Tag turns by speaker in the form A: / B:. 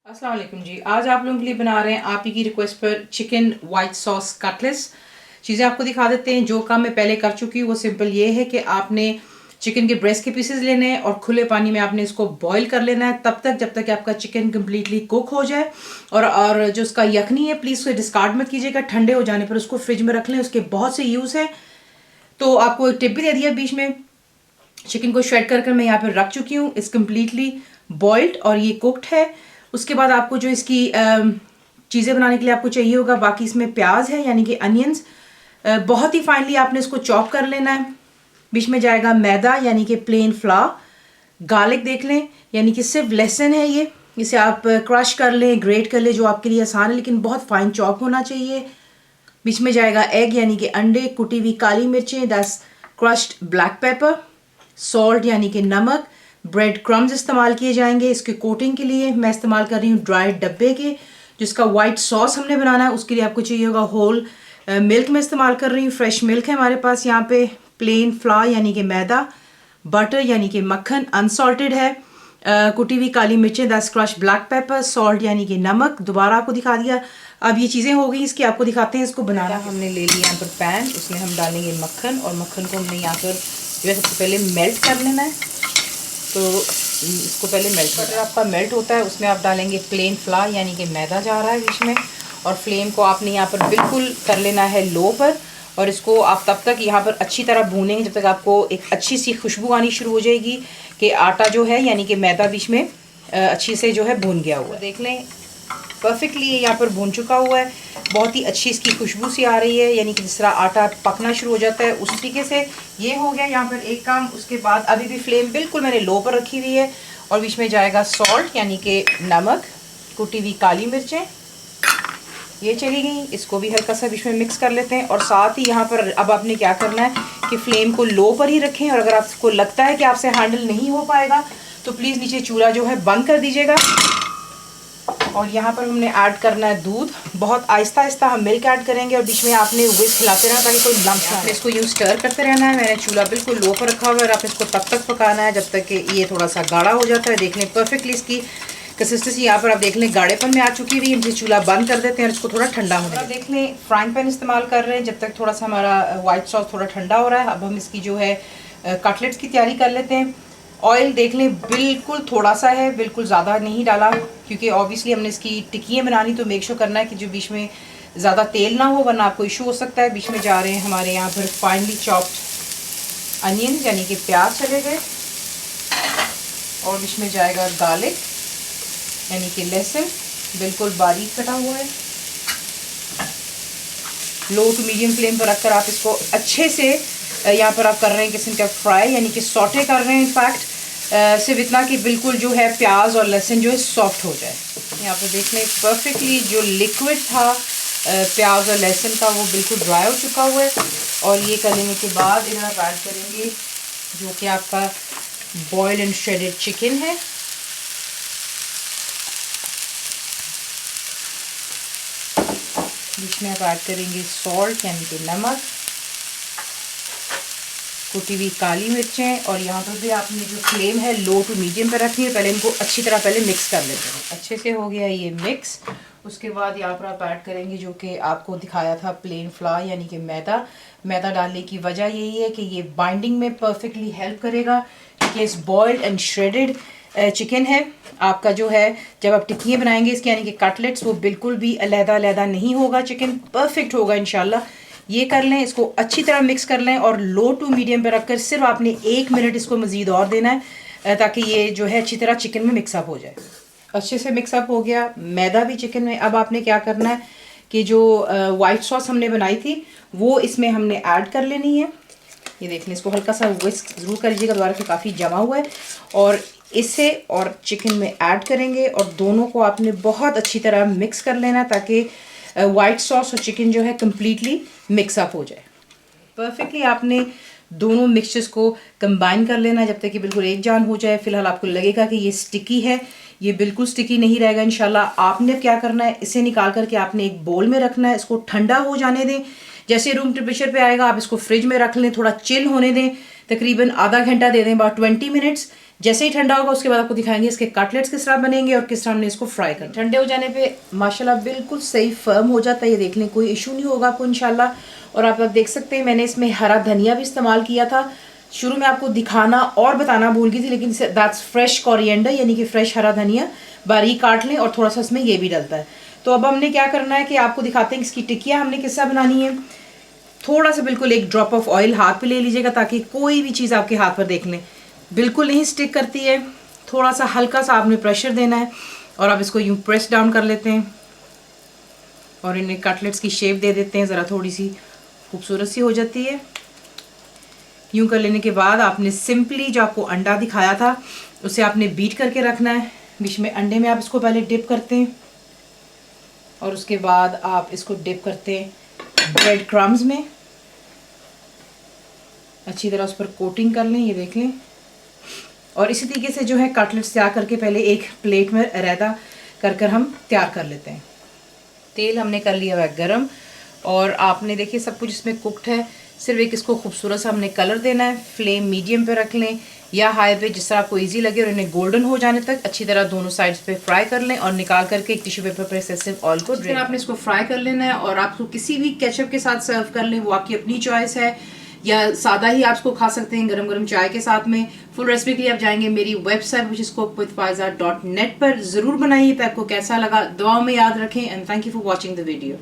A: अस्सलाम वालेकुम जी। आज आप लोगों के लिए बना रहे हैं आप ही की रिक्वेस्ट पर चिकन वाइट सॉस कटलेट्स। चीज़ें आपको दिखा देते हैं। जो काम मैं पहले कर चुकी हूँ वो सिंपल ये है कि आपने चिकन के ब्रेस्ट के पीसेस लेने हैं और खुले पानी में आपने इसको बॉईल कर लेना है तब तक जब तक कि आपका चिकन कम्प्लीटली कुक हो जाए। और जो उसका यखनी है प्लीज़ उसे डिस्कार्ड मत कीजिएगा। ठंडे हो जाने पर उसको फ्रिज में रख लें, उसके बहुत से यूज़ हैं। तो आपको एक टिप भी दे दिया बीच में। चिकन को श्रेड कर मैं यहाँ पर रख चुकी हूँ। इस कम्प्लीटली बॉइल्ड और ये कुकड है। उसके बाद आपको जो इसकी चीज़ें बनाने के लिए आपको चाहिए होगा, बाकी इसमें प्याज है यानी कि अनियंस, बहुत ही फाइनली आपने इसको चॉप कर लेना है। बीच में जाएगा मैदा यानी कि प्लेन फ्लावर। गार्लिक देख लें यानी कि सिर्फ लहसुन है ये, इसे आप क्रश कर लें, ग्रेट कर लें, जो आपके लिए आसान है लेकिन बहुत फाइन चॉप होना चाहिए। बीच में जाएगा एग यानी कि अंडे, कुटी हुई काली मिर्चें, 10 क्रश्ड ब्लैक पेपर, सॉल्ट यानी कि नमक, ब्रेड क्रम्स इस्तेमाल किए जाएंगे इसके कोटिंग के लिए। मैं इस्तेमाल कर रही हूँ ड्राई डब्बे के। जिसका वाइट सॉस हमने बनाना है उसके लिए आपको चाहिए होगा होल मिल्क में इस्तेमाल कर रही हूँ, फ्रेश मिल्क है हमारे पास यहाँ पे। प्लेन फ्लावर यानी कि मैदा, बटर यानी कि मक्खन अनसॉल्टेड है, कुटी हुई काली मिर्चें, 10 क्रश ब्लैक पेपर, सॉल्ट यानी कि नमक, दोबारा आपको दिखा दिया। अब ये चीज़ें हो गई, इसकी आपको दिखाते हैं इसको बनाना। हमने ले लिया यहाँ पर पैन, उसमें हम डालेंगे मक्खन और मक्खन को हमने यहाँ पर जो है सबसे पहले मेल्ट कर लेना है। तो इसको पहले मेल्ट, बटर आपका मेल्ट होता है उसमें आप डालेंगे प्लेन फ्लावर यानी कि मैदा जा रहा है बीच में। और फ्लेम को आपने यहाँ पर बिल्कुल कर लेना है लो पर। और इसको आप तब तक यहाँ पर अच्छी तरह भूनेंगे जब तक आपको एक अच्छी सी खुशबू आनी शुरू हो जाएगी कि आटा जो है यानी कि मैदा बीच में अच्छी से जो है भून गया हुआ है। देख लें परफेक्टली ये यहाँ पर भून चुका हुआ है। बहुत ही अच्छी इसकी खुशबू सी आ रही है, यानी कि जिस तरह आटा पकना शुरू हो जाता है उस तरीके से ये हो गया यहाँ पर एक काम। उसके बाद अभी भी फ्लेम बिल्कुल मैंने लो पर रखी हुई है। और बीच में जाएगा सॉल्ट यानी कि नमक, कुटी हुई काली मिर्चें, ये चली गई। इसको भी हल्का सा बीच में मिक्स कर लेते हैं। और साथ ही यहाँ पर अब आपने क्या करना है कि फ्लेम को लो पर ही रखें। और अगर आपको लगता है कि आपसे हैंडल नहीं हो पाएगा तो प्लीज़ नीचे चूल्हा जो है बंद कर दीजिएगा। और यहाँ पर हमने ऐड करना है दूध। बहुत आहिस्ता आहिस्ता हम मिल्क ऐड करेंगे और बीच में आपने विस्क हिलाते रहना ताकि कोई लम्स ना आए। इसको यूँ स्टर करते रहना है। मैंने चूल्हा बिल्कुल लो पर रखा हुआ है और आप इसको तब तक पकाना है जब तक कि ये थोड़ा सा गाढ़ा हो जाता है। देख लें परफेक्टली इसकी कंसिस्टेंसी यहाँ पर आप देख लें गाढ़ेपन में आ चुकी हुई है। हम चूल्हा बंद कर देते हैं और इसको थोड़ा ठंडा होने दें। देख लें फ्राइंग पैन इस्तेमाल कर रहे हैं जब तक थोड़ा सा हमारा वाइट सॉस थोड़ा ठंडा हो रहा है। अब हम इसकी जो है कटलेट्स की तैयारी कर लेते हैं। ऑयल देख लें बिल्कुल थोड़ा सा है, बिल्कुल ज़्यादा नहीं डाला क्योंकि ऑब्वियसली हमने इसकी टिक्कियाँ बनानी, तो मेक श्योर करना है कि जो बीच में ज़्यादा तेल ना हो वरना आपको इशू हो सकता है। बीच में जा रहे हैं हमारे यहाँ पर फाइनली चॉप्ड अनियन यानी कि प्याज चले गए। और बीच में जाएगा गार्लिक यानी कि लहसुन, बिल्कुल बारीक कटा हुआ है। लो टू मीडियम फ्लेम पर रखकर आप इसको अच्छे से यहाँ पर आप कर रहे हैं किस्म का फ्राई यानी कि सॉटे कर रहे हैं। इनफैक्ट सिर्फ इतना कि बिल्कुल जो है प्याज और लहसुन जो है सॉफ्ट हो जाए। यहाँ पर देख लें परफेक्टली जो लिक्विड था प्याज और लहसुन का वो बिल्कुल ड्राई हो चुका हुआ है। और ये कर लेने के बाद इधर आप ऐड करेंगे जो कि आपका बॉइल्ड एंड श्रेडेड चिकन है। बीच में आप ऐड करेंगे सॉल्ट यानी कि नमक, कुटी हुई काली मिर्चें। और यहाँ पर भी आपने जो फ्लेम है लो टू मीडियम पर रखनी है। पहले इनको अच्छी तरह पहले मिक्स कर लेते हैं। अच्छे से हो गया ये मिक्स। उसके बाद यहाँ पर आप ऐड करेंगे जो कि आपको दिखाया था प्लेन फ्लावर यानी कि मैदा। मैदा डालने की वजह यही है कि ये बाइंडिंग में परफेक्टली हेल्प करेगा क्योंकि इस बॉइल्ड एंड श्रेडेड चिकन है आपका जो है जब आप टिक्कियाँ बनाएंगे इसके यानी कि कटलेट्स वो बिल्कुल भी अलग-अलग नहीं होगा, चिकन परफेक्ट होगा इंशाल्लाह। ये कर लें, इसको अच्छी तरह मिक्स कर लें और लो टू मीडियम पे रखकर सिर्फ आपने 1 मिनट इसको मज़ीद और देना है ताकि ये जो है अच्छी तरह चिकन में मिक्सअप हो जाए। अच्छे से मिक्सअप हो गया मैदा भी चिकन में। अब आपने क्या करना है कि जो वाइट सॉस हमने बनाई थी वो इसमें हमने ऐड कर लेनी है। ये देख लें, इसको हल्का सा विस्क ज़रूर कर लीजिएगा, दोबारा से काफ़ी जमा हुआ है। और इसे और चिकन में ऐड करेंगे और दोनों को आपने बहुत अच्छी तरह मिक्स कर लेना ताकि वाइट सॉस और चिकन जो है कम्प्लीटली मिक्सअप हो जाए। परफेक्टली आपने दोनों मिक्सचर्स को कंबाइन कर लेना जब तक कि बिल्कुल एक जान हो जाए। फिलहाल आपको लगेगा कि ये स्टिकी है, ये बिल्कुल स्टिकी नहीं रहेगा इंशाल्लाह। आपने क्या करना है, इसे निकाल करके आपने एक बोल में रखना है, इसको ठंडा हो जाने दें। जैसे रूम टेम्परेचर पे आएगा आप इसको फ्रिज में रख लें, थोड़ा चिल होने दें, तकरीबन आधा घंटा दे दें, अबाउट 20 मिनट्स। जैसे ही ठंडा होगा उसके बाद आपको दिखाएंगे इसके कटलेट्स किस तरह बनेंगे और किस तरह हमने इसको फ्राई करना। ठंडे हो जाने पे माशाल्लाह बिल्कुल सही फर्म हो जाता है, ये देख लें, कोई इशू नहीं होगा आपको इंशाल्लाह। और आप देख सकते हैं मैंने इसमें हरा धनिया भी इस्तेमाल किया था, शुरू में आपको दिखाना और बताना भूल गई थी, लेकिन दैट्स फ्रेश कोरिएंडर यानी कि फ्रेश हरा धनिया बारीक काट लें, और थोड़ा सा इसमें ये भी डलता है। तो अब हमने क्या करना है कि आपको दिखाते हैं इसकी टिक्कियाँ हमने किस तरह बनानी है। थोड़ा सा बिल्कुल एक ड्रॉप ऑफ ऑयल हाथ पे ले लीजिएगा ताकि कोई भी चीज़ आपके हाथ पर देख लें बिल्कुल नहीं स्टिक करती है। थोड़ा सा हल्का सा आपने प्रेशर देना है और आप इसको यूँ प्रेस डाउन कर लेते हैं और इन्हें कटलेट्स की शेप दे देते हैं, ज़रा थोड़ी सी खूबसूरत सी हो जाती है। यूँ कर लेने के बाद आपने सिंपली जो आपको अंडा दिखाया था उसे आपने बीट करके रखना है। बीच में अंडे में आप इसको पहले डिप करते हैं और उसके बाद आप इसको डिप करते हैं ब्रेड क्रम्स में, अच्छी तरह उस पर कोटिंग कर लें, ये देख लें। और इसी तरीके से जो है कटलेट्स तैयार करके पहले एक प्लेट में अलहदा कर हम तैयार कर लेते हैं। तेल हमने कर लिया हुआ है गरम और आपने देखिए सब कुछ इसमें कुकड है, सिर्फ एक इसको खूबसूरत सा हमने कलर देना है। फ्लेम मीडियम पे रख लें या हाई पे, जिस तरह आपको इजी लगे, और इन्हें गोल्डन हो जाने तक अच्छी तरह दोनों साइड्स पे फ्राई कर लें और निकाल करके एक टिश्यू पेपर पर एक्सेसिव ऑयल को ड्रेन। आपने इसको फ्राई कर लेना है और आपको किसी भी केचप के साथ सर्व कर लें, वो आपकी अपनी चॉइस है, या सादा ही आप इसको खा सकते हैं गरम गरम चाय के साथ में। फुल रेसिपी के लिए आप जाएंगे मेरी वेबसाइट which is cookWithFaiza.net पर। ज़रूर बनाइए, पैक को कैसा लगा दुआओं में याद रखें, and thank you for watching the video.